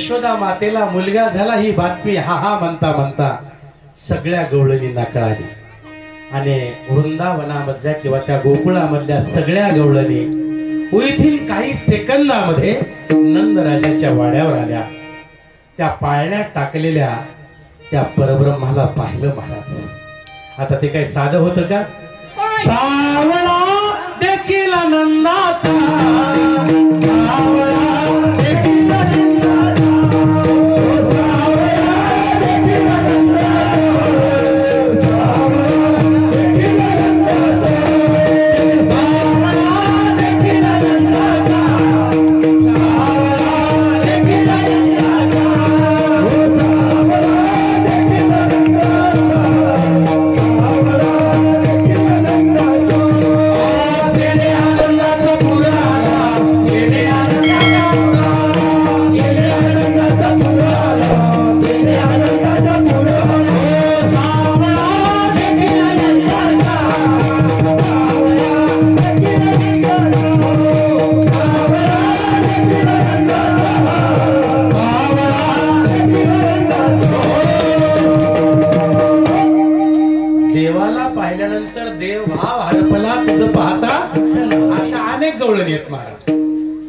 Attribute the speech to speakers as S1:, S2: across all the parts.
S1: यशोदा मातेला मुलगा झाला ही बातमी हा हा म्हणता म्हणता सगळ्या गवळणींना कळाली आणि वृंदावनामधल्या किंवा त्या गोकुळामधल्या सगळ्या गवळणी येथील काही सेकंदामध्ये नंदराजाच्या वाड्यावर आल्या. त्या पाळण्यात टाकलेल्या त्या परब्रह्माला पाहिलं महाराज. आता ते काही साधं होतं का? सावळा देखील नंदाचा, सावळा देखील नंदाचा,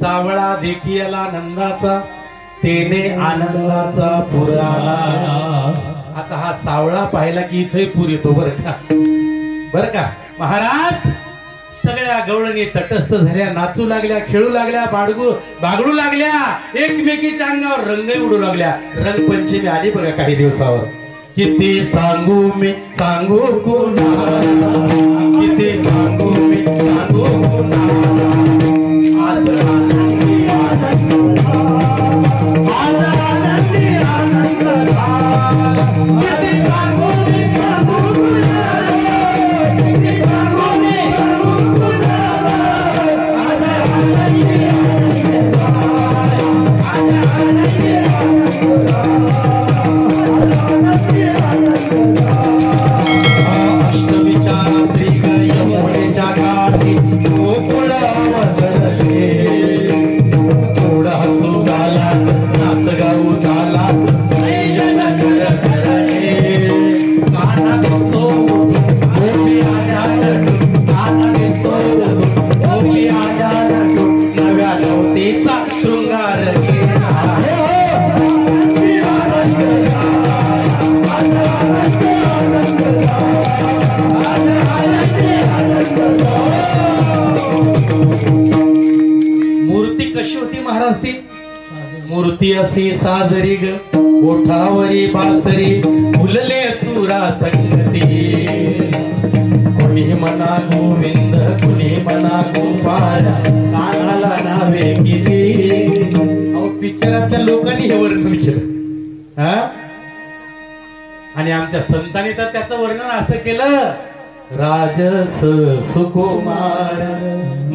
S1: सावळा देखियाला नंदाचा, तेने आनंदाचा पूर आला. आता हा सावळा पाहिला की इथे पूर येतो. बर का महाराज. सगळ्या गवळणी तटस्थ झाल्या, नाचू लागल्या, खेळू लागल्या, बागडू लागल्या, एकमेकीच्या अंगावर रंग उडू लागल्या. रंगपंचमी आली बघा काही दिवसावर. किती सांगू मी सांगू कोणाला, किती सांगू मी सांगू कोणाला. मूर्ती अशी साजरी ग, ओठावरी बासरी, फुलले सुरा संगती. कुणी म्हणा गोविंद, कुणी म्हणा गोपाळ, कानाला नावे किती. पिक्चरातल्या लोकांनी हे वर्णन केलं हा. आणि आमच्या संतांनी तर त्याचं वर्णन असं केलं. राजस सुकुमार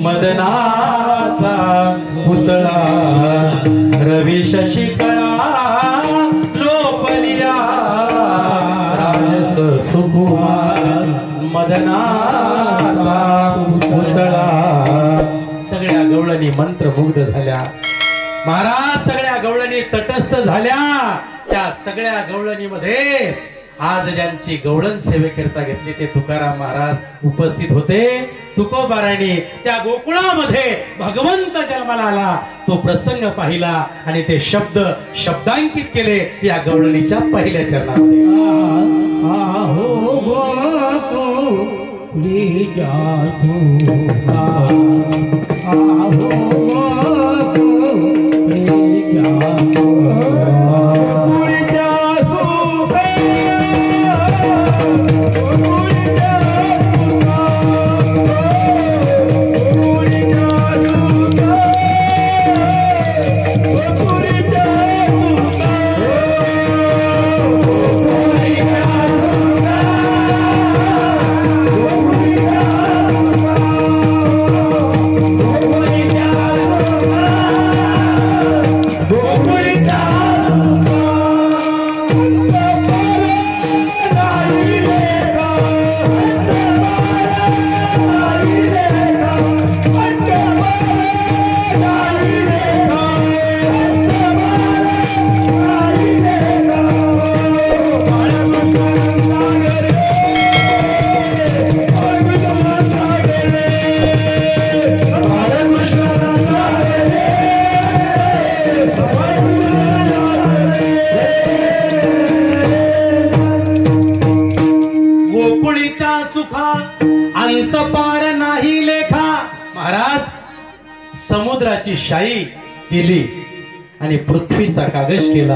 S1: मदनाचा पुतळा, रवी शशिकळा लोपलिया. राजस सुकुमार मदनाचा पुतळा. सगळ्या गवळणी मंत्रमुग्ध झाल्या महाराज. सगळ्या गवळणी तटस्थ झाल्या. त्या सगळ्या गवळणीमध्ये आज ज्यांची गवळण सेवेकरता घेतली ते तुकाराम महाराज उपस्थित होते. तुकोबाराणी त्या गोकुळामध्ये भगवंत जन्माला आला तो प्रसंग पाहिला आणि ते शब्दांकित केले या गवळणीच्या पहिल्या चरणामध्ये. आनंदाची शाई केली आणि पृथ्वीचा कागज केला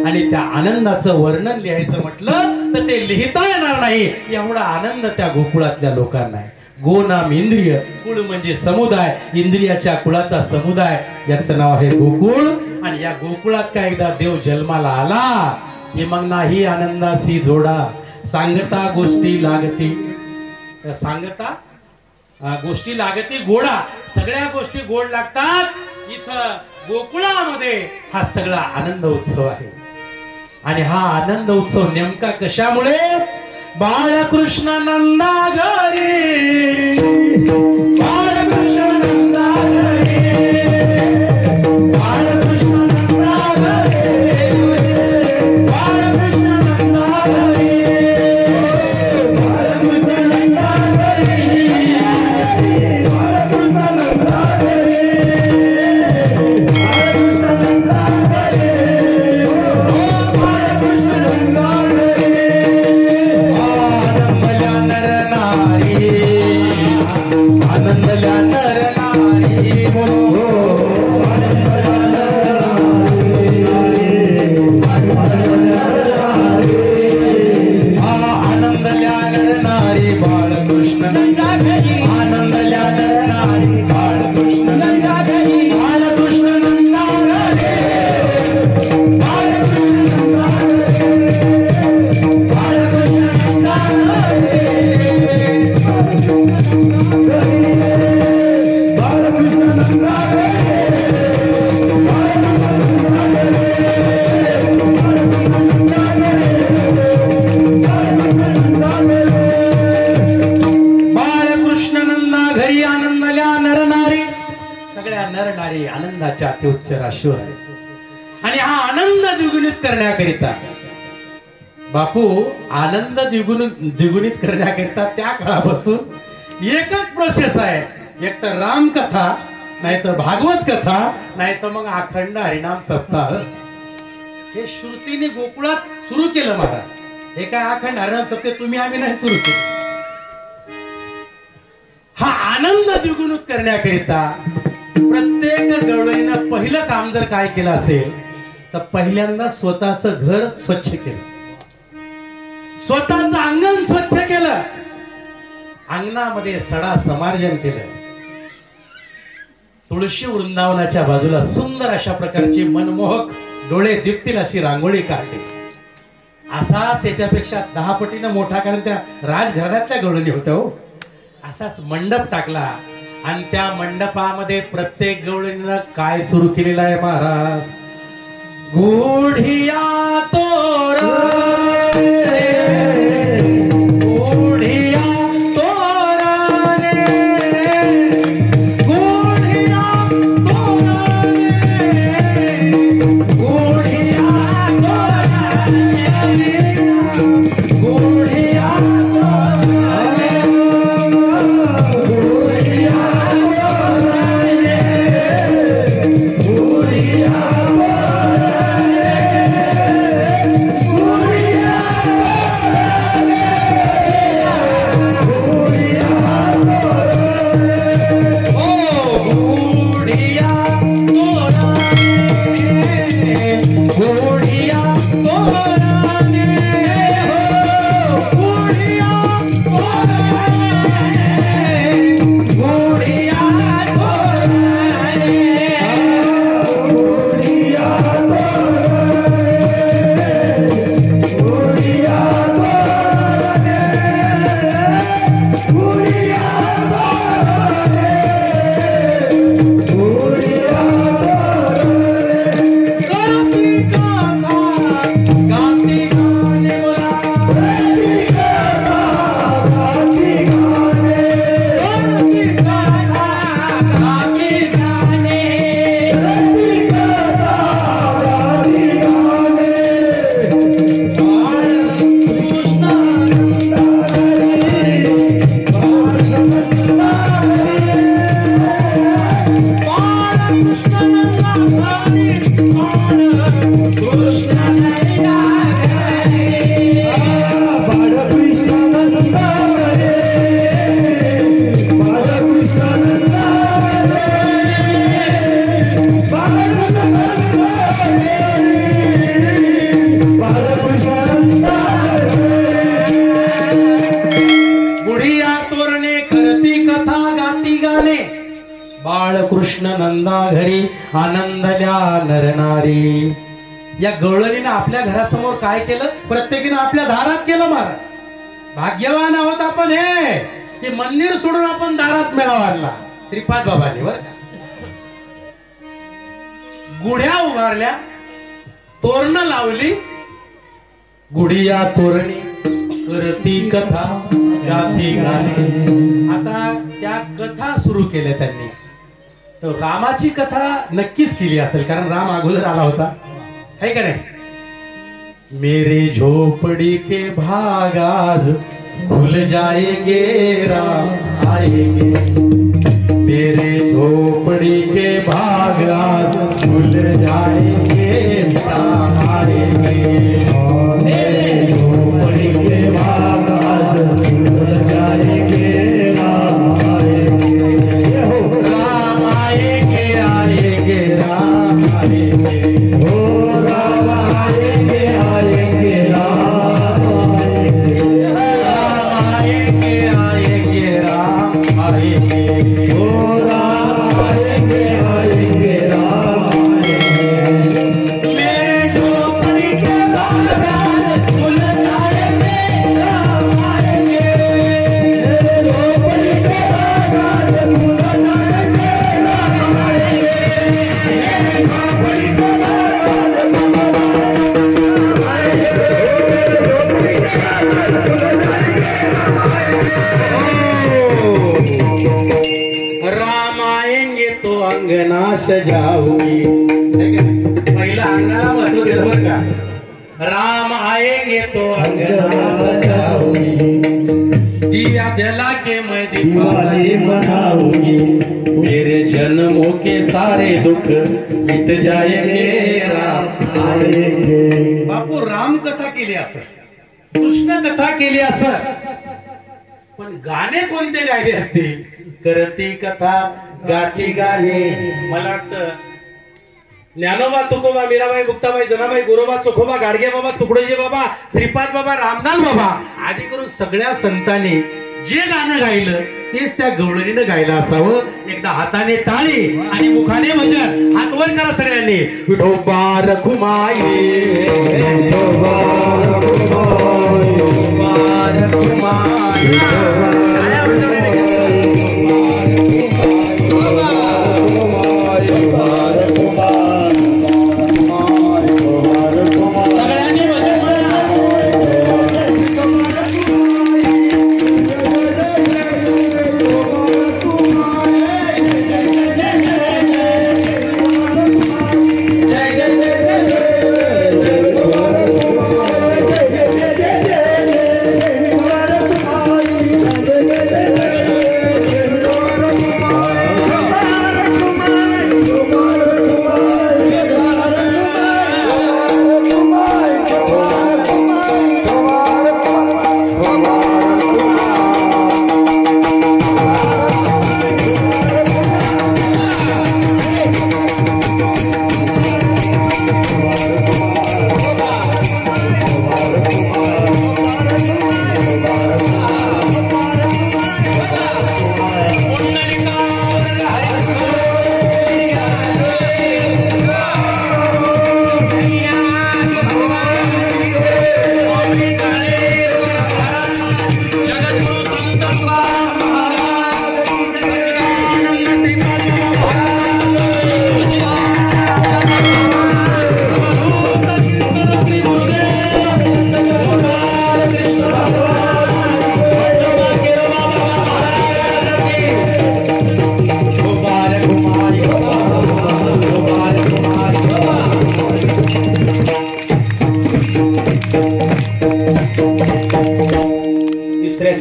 S1: आणि त्या आनंदाचं वर्णन लिहायचं म्हटलं तर ते लिहिता येणार नाही, एवढा आनंद त्या गोकुळातल्या लोकांना आहे. गो नाम इंद्रिय, कुळ म्हणजे समुदाय, इंद्रियाच्या कुळाचा समुदाय, याचं नाव आहे गोकुळ. आणि या गोकुळात काय एकदा देव जन्माला आला की मग नाही आनंदाशी जोडा, सांगता गोष्टी लागती, सांगता गोष्टी लागती गोडा, सगळ्या गोष्टी गोड लागतात. इथं गोकुळामध्ये हा सगळा आनंद उत्सव आहे. आणि हा आनंद उत्सव नेमका कशामुळे? बाळकृष्ण नंदा घरी, बाळकृष्ण नंदा घरी, बाळकृष्ण नंदा घरी, बाळकृष्ण नंदा घरी, बाळकृष्ण नंदा घरी, बाळकृष्ण नंदा घरी, बाळकृष्ण नंदा घरी, बाळकृष्ण नंदा घरी. आनंदल्या नर नारी हो, आनंदल्या नर नारी, आनंदल्या नर नारी बाळकृष्ण नंदा घरी, आनंदल्या नर नारी बाळकृष्ण नंदा घरी, बाळकृष्ण नंदा घरी, बाळकृष्ण नंदा घरी, बाळकृष्ण नंदा घरी. नरनारी आनंदाच्या अत्युच्च राशीवर आहे. आणि हा आनंद द्विगुणित करण्याकरिता बापू आनंद द्विगुणित करण्याकरिता त्या काळापासून एकच प्रोसेस आहे, एक तर रामकथा, नाही तर भागवत कथा, नाही तर मग अखंड हरिनाम सप्ताह. हे श्रुतीने गोकुळात सुरू केलं महाराज. हे काय अखंड हरिनाम सप्ताह तुम्ही आम्ही नाही सुरू केलं. हा आनंद द्विगुणित करण्याकरिता प्रत्येक गवळीनं पहिलं काम जर काय केलं असेल तर पहिल्यांदा स्वतःचं घर स्वच्छ केलं, स्वतःचं अंगण स्वच्छ केलं, अंगणामध्ये सडा समार्जन केलं, तुळशी वृंदावनाच्या बाजूला सुंदर अशा प्रकारची मनमोहक डोळे दिपतील अशी रांगोळी काढली. असाच याच्यापेक्षा 10 पटीनं मोठा, कारण त्या राजघराण्यातल्या गवळणी होत्या हो, असाच मंडप टाकला. आणि त्या मंडपामध्ये प्रत्येक गवळणीनं काय सुरू केलेलं आहे महाराज? गुढिया तोरण, गुढिया तोरण, गुढिया तोरण, गुढिया तोरण, गुढिया आनंदल्या नरनारी. या गवळणीनं आपल्या घरासमोर काय केलं? प्रत्येकीनं आपल्या दारात केलं. महाराज भाग्यवान आहोत आपण हे की मंदिर सोडून आपण दारात मेळावा आणला. श्रीपाद बाबांनी बर का गुढ्या उभारल्या, तोरणं लावली. गुढिया तोरणी करती कथा गाती गाणे. आता त्या कथा सुरू केल्या त्यांनी. तर रामाची कथा नक्कीच केली असेल, कारण राम अगोदर आला होता है का नाही. मेरे झोपड़ी के भाग आज खुल जाएंगे राम आएंगे. मेरे झोपड़ी के भाग आज खुल जाएंगे राम आएंगे. मेरे झोपड़ी के भाग आज खुल जाएंगे राम आएंगे. राम आएंगे आएंगे राम आएंगे. हो राम आएंगे आएंगे राम आएंगे. राम आएंगे आएंगे राम आएंगे. हो राम आएंगे आएंगे राम आएंगे. मेरे झोपड़ी के बाग खुल जाएंगे राम आएंगे. मेरे झोपड़ी के बाग खुल जाएंगे राम आएंगे. मेरे झोपड़ी के राम आएंगे तो अंगना सजाऊंगी. पहिला अंगणाला महत्व दिलं बरं का. राम आएंगे तो अंगना सजाऊंगी. दिया जला के मैं दीपावली मनाऊंगी. मेरे जन्मों के सारे दुख मिट जाएंगे राम आएंगे. बापू राम कथा केली असं, कृष्ण कथा केली असं, पण गाणे कोणते गायले असतील? करती कथा गाती गाणे. मला वाटतं ज्ञानोबा तुकोबा मीराबाई गुप्ताबाई जनाबाई गुरोबा चोखोबा गाडगे बाबा तुकडोजी बाबा श्रीपाद बाबा रामदास बाबा आदी करून सगळ्या संतांनी जे गाणं गायलं तेच त्या गवळणीनं गायलं असावं. एकदा हाताने टाळी आणि मुखाने भजन. हात वर करा सगळ्यांनी. विठोबा रखुमाई विठोबा रखुमाई विठोबा रखुमाई.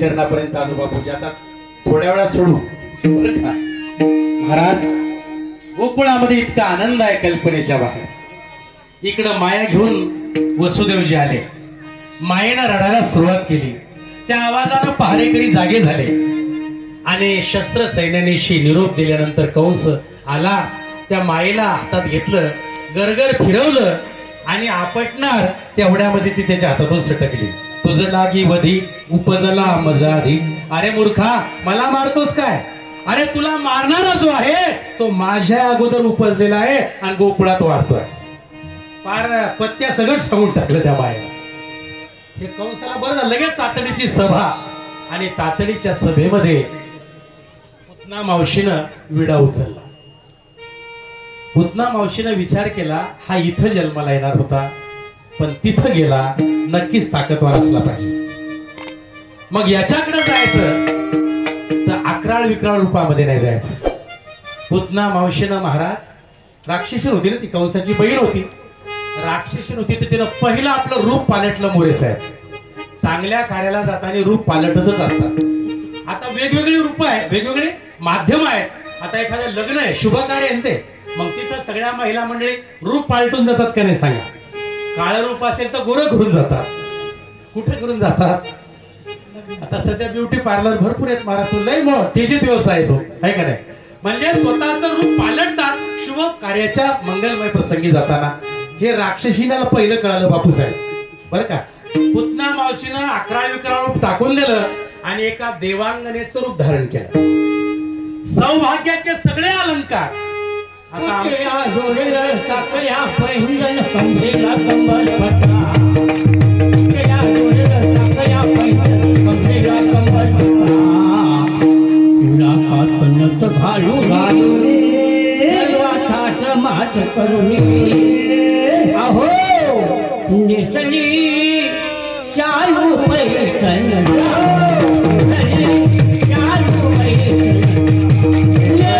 S1: चरणापर्यंत अनुभव पूजा थोड्या वेळात सोडू. महाराज गोकुळामध्ये इतका आनंद आहे कल्पनेच्या बाहेर. इकडं माया घेऊन वसुदेवजी आले. मायेनं रडायला सुरुवात केली. त्या आवाजानं पहारेकरी जागे झाले आणि शस्त्र सैन्यानीशी निरोप दिल्यानंतर कंस आला. त्या मायेला हातात घेतलं, गरगर फिरवलं आणि आपटणार तेवढ्यामध्ये ती त्याच्या हातातून सटकली. तुझं लागी वधी उपजला मजाधी. अरे मूर्खा, मला मारतोस काय? अरे तुला मारणारा जो आहे तो माझ्या अगोदर उपजलेला आहे आणि गोकुळात वाढतोय. पार पत्त्या सगळं सांगून टाकलं त्या बाहेर. हे कंसाला बरं झालं, लगेच तातडीची सभा. आणि तातडीच्या सभेमध्ये पुतना मावशीनं विडा उचलला. पुतना मावशीनं विचार केला, हा इथं जन्माला येणार होता, पण तिथं गेला नक्कीच ताकदवान असला पाहिजे. मग याच्याकडे जायचं तर अकराळ विक्राळ रूपामध्ये नाही जायचं. पुतना मावशीनं महाराज राक्षसीन होती ना, ती कंसाची बहीण होती, राक्षसीन होती, तर तिनं पहिलं आपलं रूप पालटलं. मोरे साहेब चांगल्या कार्याला जाताना रूप पालटतच असतात. आता वेगवेगळी रूप आहे, वेगवेगळे माध्यम आहेत. आता एखादं लग्न आहे, शुभ कार्य आहे ते, मग तिथं सगळ्या महिला मंडळी रूप पालटून जातात का नाही सांगा? काळ रूप असेल तर गोरं करून जातात. कुठे करून जातात? आता सध्या ब्युटी पार्लर भरपूर आहेत महाराज, तो लय तेजीत व्यवसाय आहे तो, आहे का नाही? म्हणजे स्वतःचं रूप पालटतात शुभ कार्याच्या मंगलमय प्रसंगी जाताना. हे राक्षसीला पहिलं कळालं बापूसाहेब, बरं का? पुतना मावशीनं अकराळ विक्राळ रूप टाकून दिलं आणि एका देवांगनेचं रूप धारण केलं. सौभाग्याचे सगळे अलंकार. आता
S2: घालू घालू मात करुणी अहो निसली चालू पैठण चालू पैठण चालू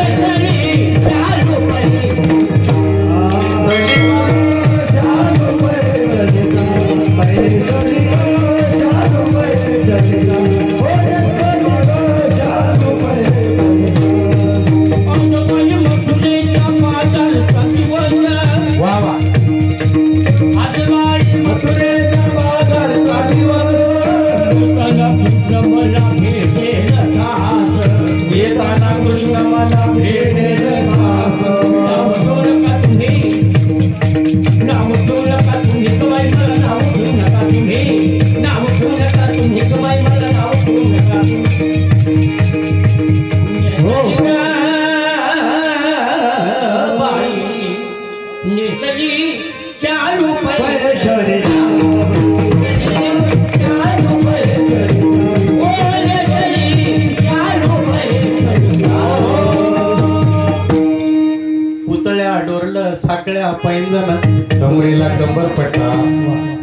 S1: साकळ्या पैंजण कमरेला कंबर पट्टा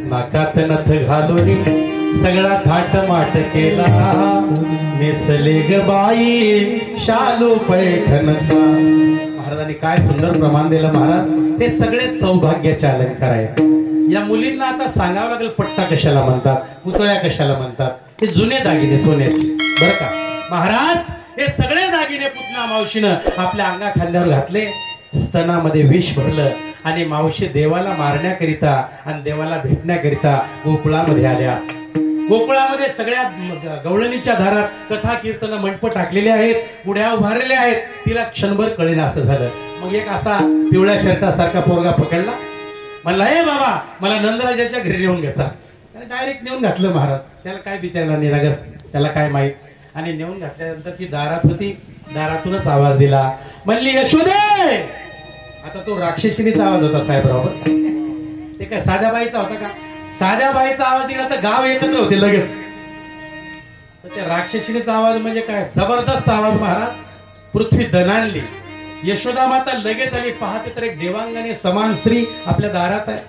S1: नाकात नथ घालून सगळा थाट माट केला नेसले ग बाई शालू पैठणचा. महाराजांनी काय सुंदर प्रमाण दिलं महाराज. हे सगळे सौभाग्याचे अलंकार आहेत. या मुलींना आता सांगावं लागेल पट्टा कशाला म्हणतात, पुतळ्या कशाला म्हणतात. हे जुने दागिने सोन्याचे, बरं का महाराज? हे सगळे दागिने पुतना मावशीनं आपल्या अंगा खांद्यावर घातले. स्तनामध्ये विष भरलं आणि मावशी देवाला मारण्याकरिता आणि देवाला भेटण्याकरिता गोकुळामध्ये आल्या. गोकुळामध्ये सगळ्या गवळणीच्या दारात कथा कीर्तन मंडप टाकलेले आहेत, पुढ्या उभारलेल्या आहेत. तिला क्षणभर कळेना असं झालं. मग एक असा पिवळ्या शर्टासारखा पोरगा पकडला, म्हणला हे बाबा मला नंदराजाच्या घरी नेऊन घ्यायचा. त्याने डायरेक्ट नेऊन घातलं महाराज. त्याला काय बिचारला निरागस, त्याला काय माहित. आणि नेऊन घातल्यानंतर ती दारात होती, दारातूनच आवाज दिला, म्हणली यशोदे. आता तो राक्षसीनीचा आवाज होता साहेबराव. ते काय साध्या बाईचा होता का? साध्या बाईचा आवाज दिला तर गाव एकत्र होते लगेच. तर त्या राक्षसीनीचा आवाज म्हणजे काय जबरदस्त आवाज महाराज. पृथ्वी दणाणली. यशोदा माता लगेच आली. पाहते तर एक देवांगाने समान स्त्री आपल्या दारात आहे.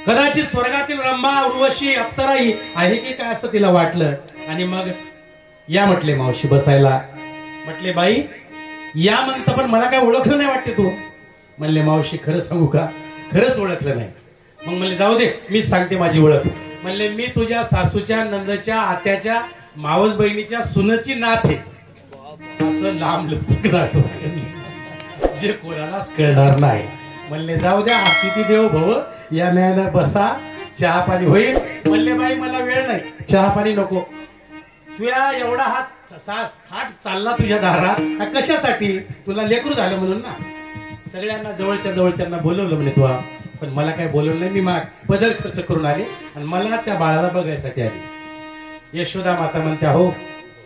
S1: कदाचित स्वर्गातील रंभा उर्वशी अप्सराई आहे की काय असं तिला वाटलं. आणि मग या म्हटले मावशी बसायला. म्हटले बाई या म्हणतं पण मला काय ओळखलं नाही वाटते तू. म्हणले मावशी खरं सांगू का, खरंच ओळखलं नाही. मग म्हणले जाऊ दे मीच सांगते माझी ओळख. म्हणले मी तुझ्या सासूच्या नंदच्या आत्याच्या मावस बहिणीच्या सुनची नात आहे. असं लांब लचक जे कोणालाच कळणार नाही. म्हणले जाऊ द्या अतिथी देव भव या न्यायानं बसा, चहा पाणी होईल. म्हणले बाई मला वेळ नाही, चहा पाणी नको. तुया एवढा हात थाट चालला तुझ्या दारात कशासाठी? तुला लेकरू झालं म्हणून ना. सगळ्यांना जवळच्या जवळच्यांना बोलवलं म्हणे तू, पण मला काय बोलवलं नाही. मी माग पदर खर्च करून आले आणि मला त्या बाळाला बघायसाठी आली. यशोदा माता म्हणत्या हो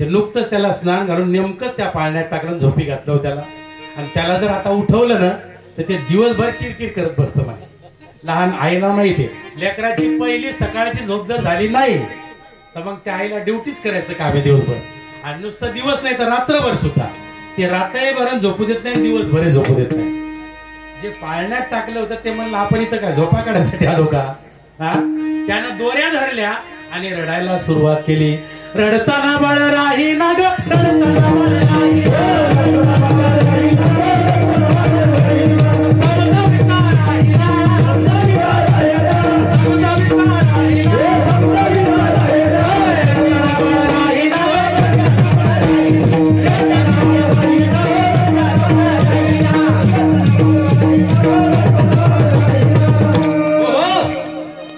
S1: ते नुकतंच त्याला स्नान घालून नेमकंच त्या पाळण्यात टाकलं, झोपी घातलं हो त्याला. आणि त्याला जर आता उठवलं ना तर ते दिवसभर किरकिर करत बसतं. मला लहान आईला माहिती आहे, लेकराची पहिली सकाळची झोप जर झाली नाही तर मग त्या आईला ड्युटीच करायचं काम आहे दिवसभर. आणि नुसतं दिवस नाही तर रात्रभर सुद्धा ते रात्रभर झोपू देत नाही, दिवसभर झोपू देत नाही. जे पाळण्यात टाकलं होतं ते म्हणलं आपण इथं काय झोपा काढायसाठी आलो का? हा, त्यानं दोऱ्या धरल्या आणि रडायला सुरुवात केली. रडताना बाळ राही ना ग, रडताना बाळ राही,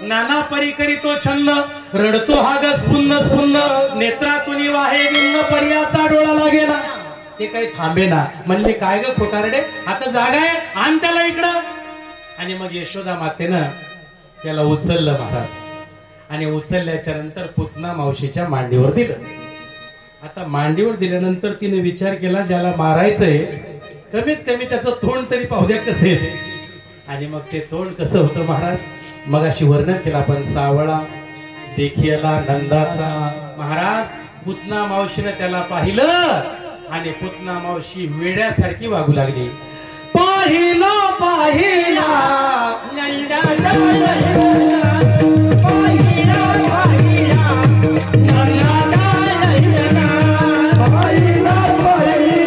S1: नाना परी करी तो छंद, रडतो हा ग स्फुन्न स्फुन्न, नेत्रातून वाहे विन्न पर्याचा डोळा लागेना. ते काही थांबे ना. म्हणले काय ग खोटारडे, आता जागा आहे, आण त्याला इकडं. आणि मग यशोदा मातेनं त्याला उचललं महाराज. आणि उचलल्याच्या नंतर पुतना मावशीच्या मांडीवर दिलं. आता मांडीवर दिल्यानंतर तिने विचार केला ज्याला मारायचंय कमीत कमी त्याचं तोंड तरी पाहू द्या कसं येते. आणि मग ते तोंड कसं होतं महाराज, मग अशी वर्णन केलं आपण. सावळा देखियला नंदाचा. महाराज पुतना मावशीने त्याला पाहिलं आणि पुतना मावशी वेड्यासारखी वागू लागली. पाहिला पाहिला
S2: नंदाचा पाहिला पाहिला नंदाचा पाहिला पाहिला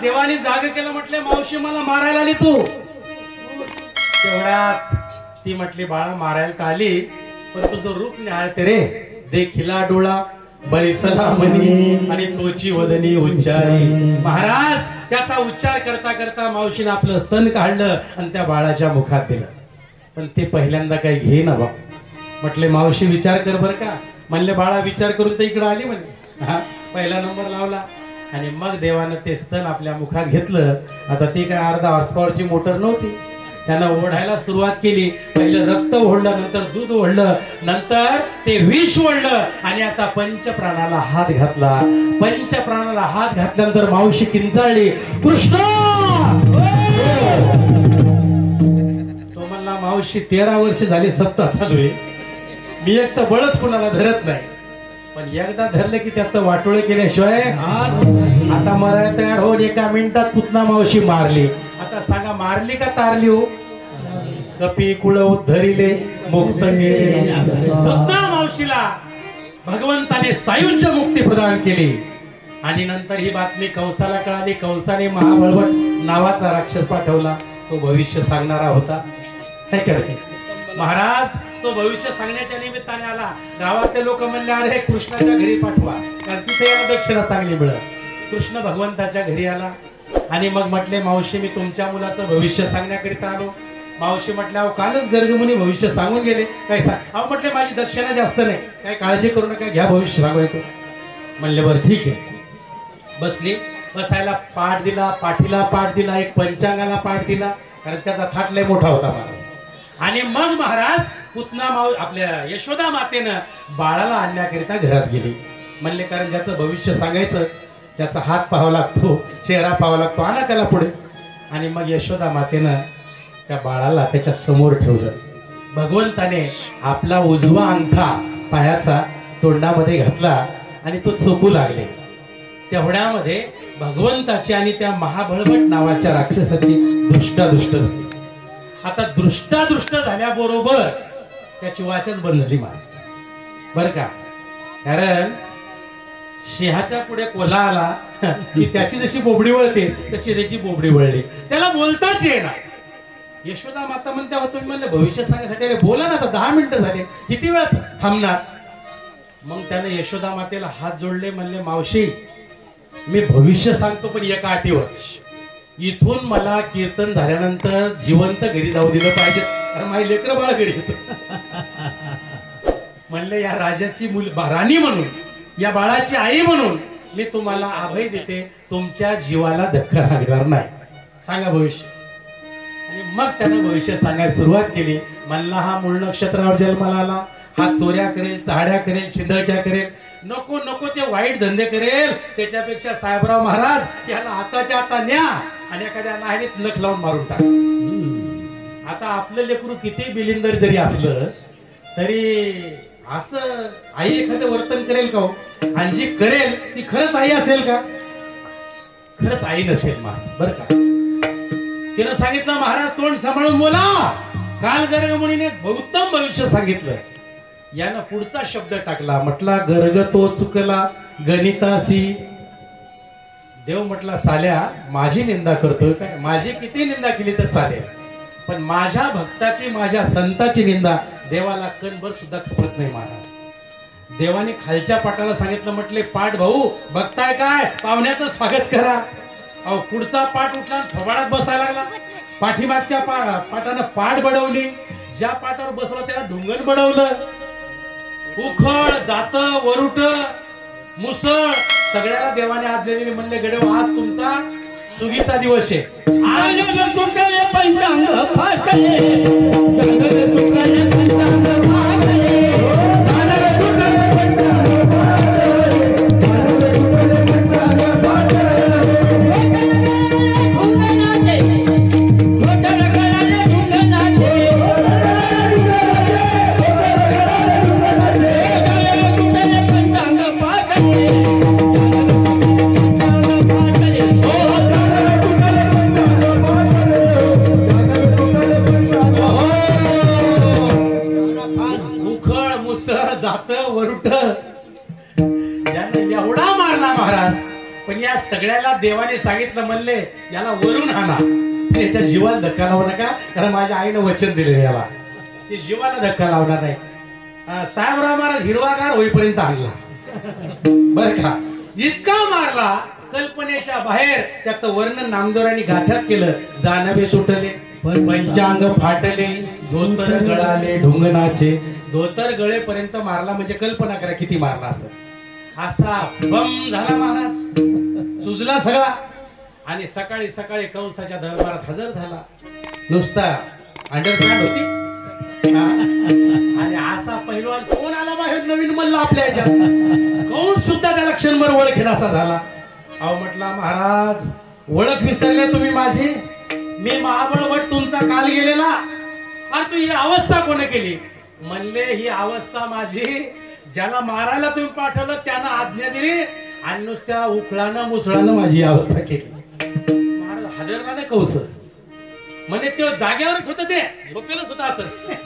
S1: देवाने जाग केलं. म्हटले मावशी मला मारायला आली तू. तेवढ्यात ती म्हटली बाळा मारायला तर आली पण तुझं रूप निहाळते रे. देखिला डोळा बैसला मनी आणि तोची वदनी उच्चारी. महाराज त्याचा उच्चार करता करता मावशीने आपलं स्तन काढलं आणि त्या बाळाच्या मुखात दिलं. पण ते पहिल्यांदा काही घे ना बाप. म्हटले मावशी विचार कर बर का. म्हणले बाळा विचार करून तर इकडे आली म्हणे. हा, पहिला नंबर लावला आणि मग देवानं ते स्तन आपल्या मुखात घेतलं. आता ती काय अर्धा हॉर्स पॉवरची मोटर नव्हती. त्यानं ओढायला सुरुवात केली. पहिलं रक्त ओढलं, नंतर दूध ओढलं, नंतर ते विष ओढलं आणि आता पंचप्राणाला हात घातला. पंचप्राणाला हात घातल्यानंतर मावशी किंचाळली, कृष्ण. तो म्हणला मावशी 13 वर्ष झाली सत्ता चालू आहे, मी एक तर बळच कुणाला धरत नाही, पण एकदा धरलं की त्याचं वाटोळे केल्याशिवाय. आता मरायला तयार होऊन 1 मिनिटात पुतना मावशी मारली. आता सांगा मारली का तारली हो? कपी कुळ उद्धरिले मुक्त केले. पुतना मावशीला भगवंताने सायुज्य मुक्ती प्रदान केली. आणि नंतर ही बातमी कंसाला कळाली. कंसाने महाबळवट नावाचा राक्षस पाठवला. तो भविष्य सांगणारा होता. काय करते महाराज, तो भविष्य सांगण्याच्या निमित्ताने आला. गावातले लोक म्हणले अरे कृष्णाच्या घरी पाठवा, कारण तिथे याला दक्षिणा चांगली मिळत. कृष्ण भगवंताच्या घरी आला आणि मग म्हटले मावशी मी तुमच्या मुलाचं भविष्य सांगण्याकरिता आलो. मावशी म्हटल्या अहो कालच गर्गमुनी भविष्य सांगून गेले, काय सांग. अहो म्हटले माझी दक्षिणा जास्त नाही, काय काळजी करू नका, घ्या भविष्य सांगू. म्हणले बरं ठीक आहे. बसली. बसायला पाठ दिला, पाठीला पाठ दिला, एक पंचांगाला पाठ दिला, कारण त्याचा थाट लय मोठा होता महाराज. आणि मग महाराज पुतना आपल्या यशोदा मातेनं बाळाला आणण्याकरिता घरात गेली. म्हणले कारण ज्याचं भविष्य सांगायचं त्याचा हात पाहावा लागतो, चेहरा पाहावा लागतो, आणा त्याला पुढे. आणि मग यशोदा मातेनं त्या बाळाला त्याच्या समोर ठेवलं. भगवंताने आपला उजवा अंगठा पायाचा तोंडामध्ये घातला आणि तो चोपू लागले. तेवढ्यामध्ये भगवंताची आणि त्या महाबळवट नावाच्या राक्षसाची दृष्टादृष्ट झाली. आता दृष्टादृष्ट झाल्याबरोबर त्याची वाचच बंद झाली महाराज, बर का. कारण सिंहाच्या पुढे कोल्हा आला की त्याची जशी बोबडी वळते तशी त्याची बोबडी वळली, त्याला बोलताच येणार. यशोदा माता म्हणते तुम्ही म्हणलं भविष्य सांगण्यासाठी, अरे बोला ना, आता 10 मिनिटं झाले, किती वेळ थांबणार. मग त्याने यशोदा मातेला हात जोडले, म्हणले मावशी मी भविष्य सांगतो पण एका अटीवर, इथून मला कीर्तन झाल्यानंतर जिवंत घरी जाऊ दिलं पाहिजे, कारण माझी लेकरं बाळ घरी येत. म्हणले या राजाची राणी म्हणून, या बाळाची आई म्हणून मी तुम्हाला अभय देते, तुमच्या जीवाला धक्का लागणार नाही. सांगा भविष्य. आणि मग त्यानं भविष्य सांगायला सुरुवात केली. म्हणला हा मूळ नक्षत्रावर जन्माला आला, हा चोऱ्या करेल, चहाड्या करेल, शिंदळक्या करेल, नको नको ते वाईट धंदे करेल, त्याच्यापेक्षा साहेबराव महाराज याला हाताच्या आता न्या आणि एखाद्या नाहीत नख लावून मारून टाक. आता आपलं लेकरू किती बिलिंदर जरी असलं तरी असं आई एखादं वर्तन करेल का हो? आणि जी करेल ती खरंच आई असेल का? खरंच आई नसेल महाराज, बरं का. तिनं सांगितलं महाराज तोंड सांभाळून बोला. काल गर्ग मुनीने उत्तम भविष्य सांगितलं. यानं पुढचा शब्द टाकला, म्हटला गर्ग तो चुकला गणितासी. देव म्हटला साल्या माझी निंदा करतोय काय? माझी किती निंदा केली तर चालेल, पण माझ्या भक्ताची, माझ्या संताची निंदा देवाला कणभर सुद्धा खपत नाही महाराज. देवाने खालच्या पाटाला सांगितलं, म्हटले पाठ भाऊ बघताय काय, पाहुण्याचं स्वागत करा. अहो पुढचा पाठ उठला थोबाडात बसायला लागला. पाठीमागच्या पाटानं पाठ बडवली, ज्या पाटावर बसला त्याला ढुंगण बडवलं. उखळ जात वरुट मुसळ सगळ्याला देवाने आज दिलेली. म्हणले गडे आज तुमचा सुगीचा दिवस आहे. एवढा मारला महाराज, पण या सगळ्याला देवाने सांगितलं, म्हणले याला वरून आणा, याच्या जीवाला धक्का लावू नका, कारण माझ्या आईनं वचन दिले याला ते जीवाला धक्का लावणार नाही. साहेबराव महाराज हिरवागार होईपर्यंत आणला, बर का. इतका मारला कल्पनेच्या बाहेर. त्याचं वर्णन नामदेवरांनी गाथ्यात केलं. जानवे तुटले, पंचांग फाटले, धोतर गळाले ढुंगणाचे. धोतर गळेपर्यंत मारला म्हणजे कल्पना करा किती मारला असं. असा बम झाला महाराज, सुजला सगळा. आणि सकाळी सकाळी कंसाच्या दरबारात हजर झाला. नुसता अंडरपॅन्ट होती आणि असा पहिलवान कोण आला बाहेर नवीन मल्ल आपल्या याच्यात. कंस सुद्धा त्याला क्षणभर ओळखेन असा झाला. अहो म्हटला महाराज ओळख विसरले तुम्ही माझी, मी महाबळवट तुमचा काल गेलेला, आणि तू ही अवस्था कोणी केली? म्हणले ही अवस्था माझी, ज्याला मारायला तुम्ही पाठवलं त्यानं आज्ञा दिली आणि नुसत्या उखळानं मुसळानं माझी अवस्था केली. महाराज हादरला नाही कंस, म्हणजे ते जागेवरच होतं, ते झोपेलच होतं असं,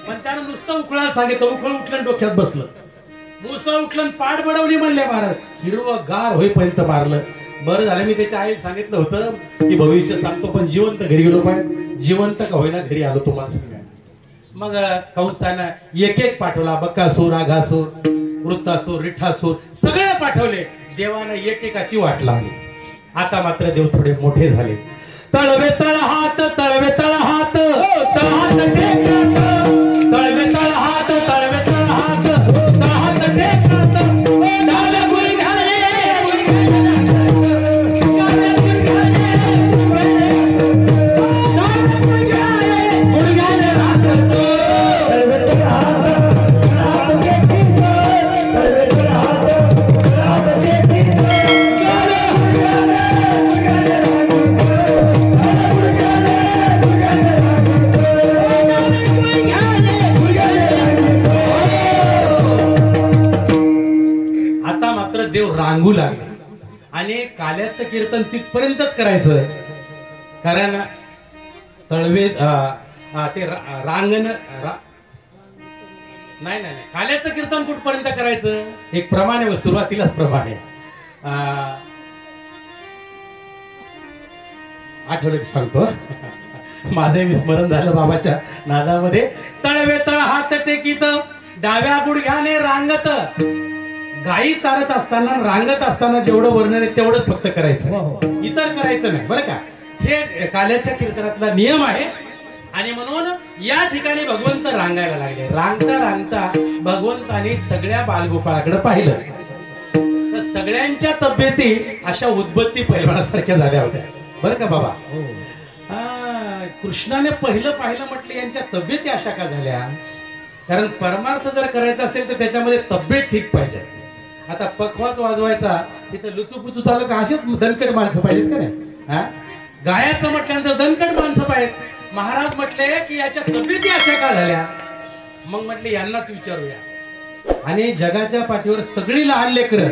S1: पण त्यानं नुसतं उखळा सांगितलं. उखळ उठलं डोक्यात बसलं, मुसळ उठलं पाठ बडवली. म्हणले महाराज हिरवं गार होईपर्यंत मारलं. बरं झालं मी त्याच्या आईला सांगितलं होतं की भविष्य सांगतो पण जिवंत घरी गेलो पाहिजे. जिवंत का होईना घरी आलो तुम्हाला सांगायला. मग कंसानं एक एक पाठवला. बकासूर, आघासूर, वृत्तासूर, रिठासूर सगळे पाठवले. देवानं एक एकाची वाट लावली. आता मात्र देव थोडे मोठे झाले. तळवे तळ हात, तळवे तळ हात, तळहात टेकत, तळवे तळ हात, तळवे तळ हात, तळहात टेकत, डाव्या गुडघ्याने गुडघ्याने राहत, तळवे तळ हात, तळवे तळ हात, देव रांगू लागले. आणि काल्याचं कीर्तन तिथपर्यंतच करायचं, कारण तळवे ते रांगण नाही नाही काल्याचं कीर्तन कुठपर्यंत करायचं एक प्रमाणे व सुरुवातीलाच प्रमाणे. आठवड्यात सांगतो माझे विस्मरण झालं बाबाच्या नादामध्ये. तळवे तळ हात टेकीत, डाव्या गुडघ्याने रांगत, गायी चालत असताना रांगत असताना जेवढं वर्णन आहे तेवढंच फक्त करायचं,
S2: हो.
S1: इतर करायचं नाही, बरं का. हे काल्याच्या कीर्तनातला नियम आहे. आणि म्हणून या ठिकाणी भगवंत रांगायला लागले. रांगता रांगता भगवंताने सगळ्या बालगोपाळाकडे पाहिलं तर सगळ्यांच्या तब्येती अशा उद्बत्ती पैलवानासारख्या झाल्या होत्या, बरं का बाबा. कृष्णाने पहिलं पाहिलं म्हटलं यांच्या तब्येती अशा का झाल्या. कारण परमार्थ जर करायचा असेल तर त्याच्यामध्ये तब्येत ठीक पाहिजे. आता पखवाज वाजवायचा तिथं लुचूपुचू चालू का असेच दणकट माणसं पाहिजेत का नाही. गायाचं म्हटल्यानंतर दणकट माणसं पाहिजेत. महाराज म्हटले की याच्या तब्येती अशा का झाल्या. मग म्हटले यांनाच विचारूया. आणि जगाच्या पाठीवर सगळी लहान लेकरं